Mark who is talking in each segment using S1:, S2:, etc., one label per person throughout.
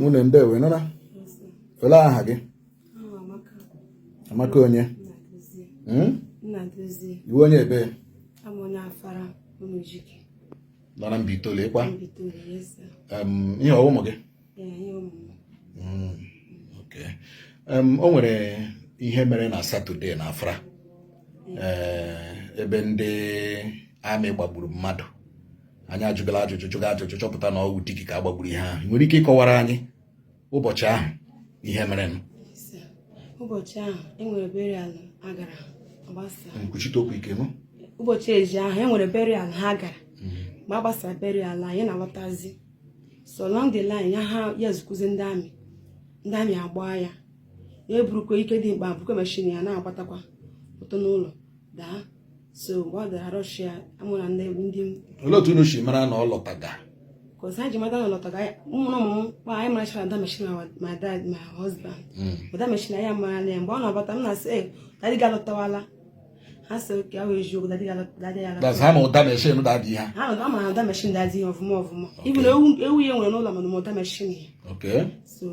S1: nwunye ndewe nọ na ole aha gị Amaka onye iwu onye ebe nọ na Mbaitoli ịkwa ihe ọwụmụ gị o nwere ihe mere na Satọde na Afra ebe ndị amị gbagburu mmadụ anyị ajụgala ajụjụ chọpụta na ọwụ dike ka agbagburu ihe ahụ nwere ike ịkọwara anyị ụbọchị ahụ ihe mere
S2: ụbọchị ahụ enwere burial agara agbasa
S1: nkwuchite okwu ike nụ
S2: ụbọchị ezi ahụ enwere burial ha gara ma agbasara burial anyị na-alọtazi so along the line ya zụkwuzi ndị amị agba ya eburukwa ike dị mkpa bụkwa mashin ya na-agbatakwa ụtọ n'ụlọ daa so mgbe ọ dara Russia amụra ndị
S1: olee otu unu si mara na ọ lọtaga
S2: because anyị ji mata na ọ lọtaga ụmụrụ ụmụ kpa anyị mara chara da mashin my dad my husband da mashin ya mara na mgbe ọ na-abata m na-asị dadị ga alọtawala ha sị oke ahụ eziokwu dadị ga
S1: ha ma ụda mashin dadị ha
S2: ha ma na ụda mashin dadị ya ọfụma ibu na ewu ya nwere n'ụlọ mana ụda mashin ya so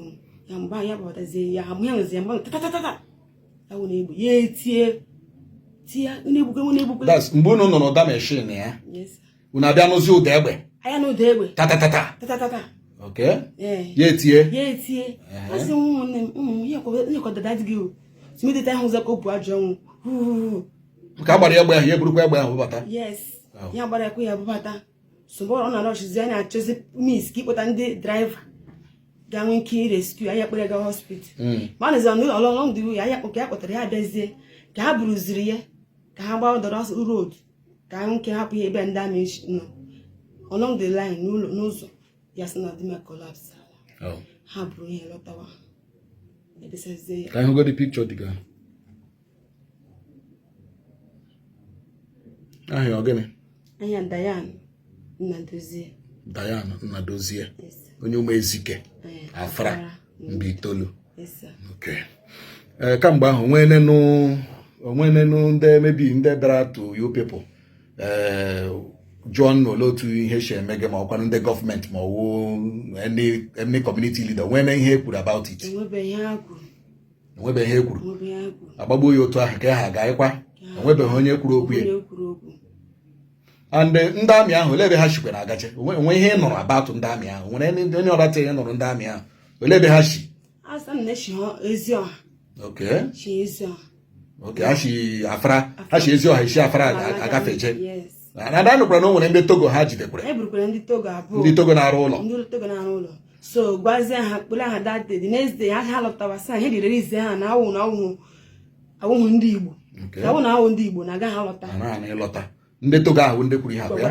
S2: ya mgbe anyị abatazie ya amụ ya nwezi ya mgbe tatatata awụ na-egbu ya etie
S1: that's mgbe unu nọ n'ụda mashin ya unu abịa n'ụzi ụda egbe
S2: anya n'ụda egbe
S1: tatatata ya etie
S2: asị ụmụnne m ụmụ kọdada dị gị o timidita ahụ ụzọ ka o bu ajọ ọnwụ
S1: ka a gbara egbe ahụ ya eburukwa egbe ahụ bụbata
S2: ya gbara ekwe ya bụbata so mgbe ọ na-arọchizi anyị achọzi mis ka ịkpọta ndị draiva ga-enwe ike irescue anyị akpere ga hospital ma a na-ezi n'ụlọ ọlọlọ ndị ya ya kpọtara ya abịazie ka ha buruziri ya ka ha gbadoro road ka ha nke hapụ ihe ebe ndị amị nọ along the line n'ụzọ ya sị na dime collapse ha buru ihe lọtawa edesazie ya
S1: ka anyị hụgodi picture dịga ahịa ọgịnị
S2: anya Diane
S1: Nnadozie onye ụmụ Ezike Afra Mbaitoli kamgbe ahụ onwenenu ndị mebi ndị bịara to you people jụọ n'ole otu ihe si eme gị ma ọkwanụ ndị gọọmenti ma ọwụ any community leader nwere ihe ekwuru about it enwebeghị ihe ekwuru agbagbuo ya otu ahụ ka ha ga-anyịkwa enwebeghị onye kwuru okwu ya and ndị amị ahụ olebe ha shikwe na agache onwe ihe ị nụrụ abatụ ndị amị ahụ nwere onye ọrata ihe nụrụ ndị amị ahụ olebe ha shi ha shi Afra ha shi Ezioha isi Afra agafeje ada nụkwara na o nwere ndị Togo ha jidekwara ndị Togo na-arụ ụlọ
S2: so gwazie ha kpụrụ aha date the next day ha lọtawasị ihe dị release ha na awụhụ ndị Igbo awụ na awụ ndị Igbo na agaghị alọta
S1: ndị Togo ahụ ndị kwuru ihe abịa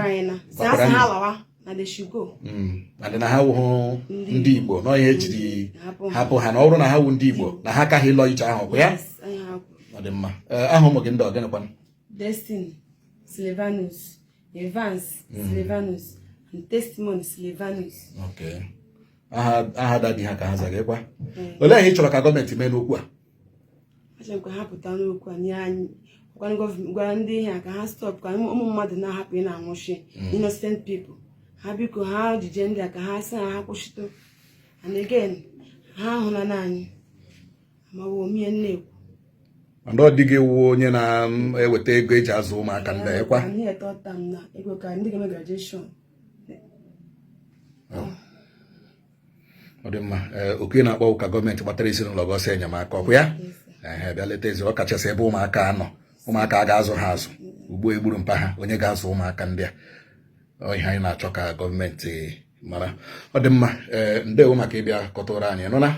S1: na ha wụhụ ndị Igbo na ihe ejiri hapụ ha na ọ bụrụ na ha wụ ndị Igbo na ha akaghị ịlọ ije ahụ kwa ya ọ dị mma aha ụmụ gị ndị ọgịnịkwanụ
S2: Destiny Silvanus, Evans Silvanus, and Testimony Silvanus.
S1: aha dadị ha ka ha zaga ịkwa olee ihe ị chọrọ ka gọọmenti mee n'okwu a
S2: achọrọ ka ha pụta n'okwu a nye anyị gwara ndị ihe ka ha stop ka ụmụ mmadụ na-ahapụ ị na-anwụchi innocent people ha biko ha ojije ndị a ka ha sị na ha kwụchite and again ha ahụla n'anyị amawo omie nnekwu
S1: ndị ọ dịghị wụ onye na-eweta ego eji azụ ụmụaka ndị ekwa
S2: ego ka ndị ga-eme graduation
S1: ọ dị mma oke na-akpọ ụka gọọmenti gbatara isi n'ụlọ gọsị enyemaka ọkụ ya bịa leta ezi ọ kachasị ebe ụmụaka nọ ụmụaka a ga-azụ ha azụ ugbo egburu mpa ha onye ga-azụ ụmụaka ndị a ihe anyị na-achọ ka gọọmenti mara ọ dị mma ndewo maka ịbịa kọtụrụ anyị nụ na